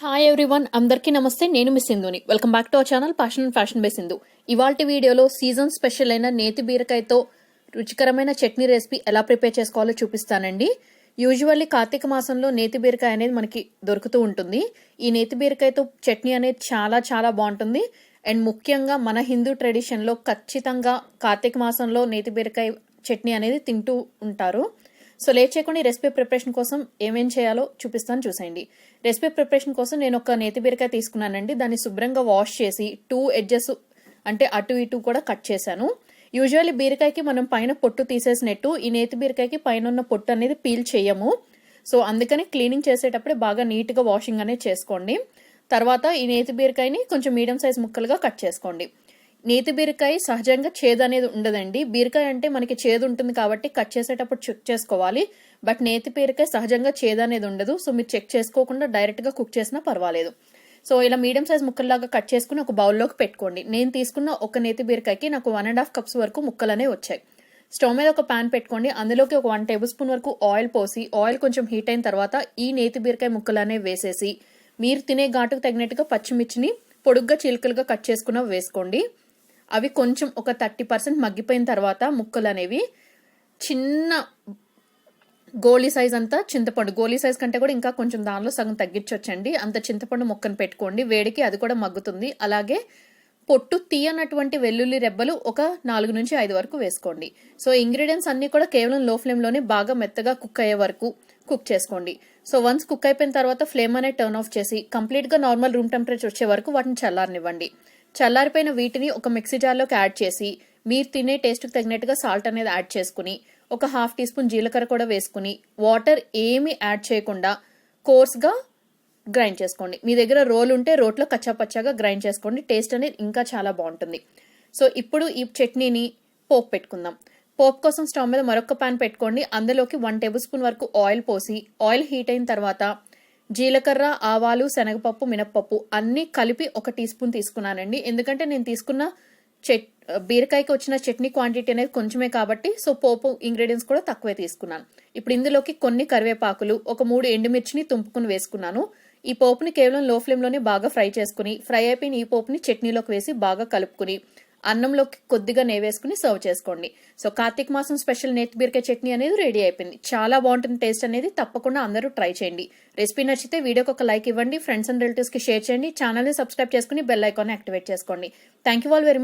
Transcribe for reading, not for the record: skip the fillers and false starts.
Hi everyone, అందరికీ నమస్తే. నేను మిస్ సింధుని. Welcome back to our channel passion and fashion by Sindhu. ఇవాల్టి వీడియోలో సీజన్ స్పెషల్ అయిన నేతి బీరకాయతో రుచికరమైన చట్నీ రెసిపీ ఎలా ప్రిపేర్ చేసుకోవాలో చూపిస్తానండి. యూజువల్లీ కార్తీక మాసంలో నేతి బీరకాయ అనేది మనకి దొరుకుతూ ఉంటుంది. ఈ నేతి బీరకాయతో చట్నీ అనేది చాలా చాలా బాగుంటుంది. అండ్ ముఖ్యంగా మన హిందూ ట్రెడిషన్లో ఖచ్చితంగా కార్తీక మాసంలో నేతి బీరకాయ చట్నీ అనేది తింటూ ఉంటారు. సో లేట్ చేయకుండా రెసిపీ ప్రిపరేషన్ కోసం ఏమేం చేయాలో చూపిస్తాను, చూసేయండి. రెసిపీ ప్రిపరేషన్ కోసం నేను ఒక నేతి బీరకాయ తీసుకున్నానండి. దాన్ని శుభ్రంగా వాష్ చేసి 2 ఎడ్జెస్ అంటే అటు ఇటు కూడా కట్ చేశాను. యూజువల్లీ బీరకాయకి మనం పైన పొట్టు తీసేసినట్టు ఈ నేతి బీరకాయకి పైన ఉన్న పొట్టు అనేది పీల్ చేయము. సో అందుకని క్లీనింగ్ చేసేటప్పుడే బాగా నీట్గా వాషింగ్ అనేది చేసుకోండి. తర్వాత ఈ నేతి బీరకాయని కొంచెం మీడియం సైజ్ ముక్కలుగా కట్ చేసుకోండి. నేతి బీరకాయ సహజంగా చేదు అనేది ఉండదండి. బీరకాయ అంటే మనకి చేదు ఉంటుంది కాబట్టి కట్ చేసేటప్పుడు చెక్ చేసుకోవాలి. బట్ నేతి బీరకాయ సహజంగా చేదు అనేది ఉండదు. సో మీరు చెక్ చేసుకోకుండా డైరెక్ట్ గా కుక్ చేసినా పర్వాలేదు. సో ఇలా మీడియం సైజ్ ముక్కల్లాగా కట్ చేసుకుని ఒక బౌల్లోకి పెట్టుకోండి. నేను తీసుకున్న ఒక నేతి బీరకాయకి నాకు 1.5 కప్స్ వరకు ముక్కలనే వచ్చాయి. స్టవ్ మీద ఒక పాన్ పెట్టుకోండి. అందులోకి ఒక 1 టేబుల్ స్పూన్ వరకు ఆయిల్ పోసి ఆయిల్ కొంచెం హీట్ అయిన తర్వాత ఈ నేతి బీరకాయ ముక్కలనే వేసేసి మీరు తినే ఘాటుకు తగినట్టుగా పచ్చిమిర్చిని పొడుగ్గా చీలికలుగా కట్ చేసుకున్న వేసుకోండి. అవి కొంచెం ఒక 30% మగ్గిపోయిన తర్వాత ముక్కలు అనేవి చిన్న గోళీ సైజ్ అంతా చింతపండు, గోళీ సైజ్ కంటే కూడా ఇంకా కొంచెం దానిలో సగం తగ్గించొచ్చండి. అంత చింతపండు ముక్కను పెట్టుకోండి. వేడికి అది కూడా మగ్గుతుంది. అలాగే పొట్టు తీయనటువంటి వెల్లుల్లి రెబ్బలు ఒక 4 నుంచి 5 వరకు వేసుకోండి. సో ఇంగ్రీడియంట్స్ అన్ని కూడా కేవలం లో ఫ్లేమ్ లోనే బాగా మెత్తగా కుక్ అయ్యే వరకు కుక్ చేసుకోండి. సో వన్స్ కుక్ అయిపోయిన తర్వాత ఫ్లేమ్ అనేది టర్న్ ఆఫ్ చేసి కంప్లీట్ గా నార్మల్ రూమ్ టెంపరేచర్ వచ్చే వరకు వాటిని చల్లారనివ్వండి. చల్లారిపోయిన వీటిని ఒక మిక్సీ జార్లోకి యాడ్ చేసి మీరు తినే టేస్ట్కి తగినట్టుగా సాల్ట్ అనేది యాడ్ చేసుకుని ఒక 1/2 టీ స్పూన్ జీలకర్ర కూడా వేసుకుని వాటర్ ఏమీ యాడ్ చేయకుండా కోర్స్గా గ్రైండ్ చేసుకోండి. మీ దగ్గర రోల్ ఉంటే రోట్లో కచ్చాపచ్చాగా గ్రైండ్ చేసుకోండి. టేస్ట్ అనేది ఇంకా చాలా బాగుంటుంది. సో ఇప్పుడు ఈ చట్నీని పోపు పెట్టుకుందాం. పోపు కోసం స్టవ్ మీద మరొక పాన్ పెట్టుకోండి. అందులోకి 1 టేబుల్ స్పూన్ వరకు ఆయిల్ పోసి ఆయిల్ హీట్ అయిన తర్వాత జీలకర్ర, ఆవాలు, శనగపప్పు, మినప్పప్పు అన్ని కలిపి 1 టీ స్పూన్ తీసుకున్నానండి. ఎందుకంటే నేను తీసుకున్న బీరకాయకి వచ్చిన చట్నీ క్వాంటిటీ అనేది కొంచెమే కాబట్టి సో పోపు ఇంగ్రీడియంట్స్ కూడా తక్కువే తీసుకున్నాను. ఇప్పుడు ఇందులోకి కొన్ని కరివేపాకులు, ఒక 3 ఎండుమిర్చిని తుంపుకుని వేసుకున్నాను. ఈ పోపుని కేవలం లో ఫ్లేమ్ లోనే బాగా ఫ్రై చేసుకుని ఫ్రై అయిపోయిన ఈ పోపుని చట్నీలోకి వేసి బాగా కలుపుకుని అన్నంలోకి కొద్దిగా నెయ్యి వేసుకుని సర్వ్ చేసుకోండి. సో కార్తీక మాసం స్పెషల్ నేతి బీరకాయ చట్నీ అనేది రెడీ అయిపోయింది. చాలా బాగుంటుంది టేస్ట్ అనేది. తప్పకుండా అందరూ ట్రై చేయండి. రెసిపీ నచ్చితే వీడియోకి ఒక లైక్ ఇవ్వండి. ఫ్రెండ్స్ అండ్ రిలేటివ్స్ కి షేర్ చేయండి. ఛానల్ ని సబ్స్క్రైబ్ చేసుకుని బెల్ ఐకాన్ యాక్టివేట్ చేసుకోండి. Thank you all very much.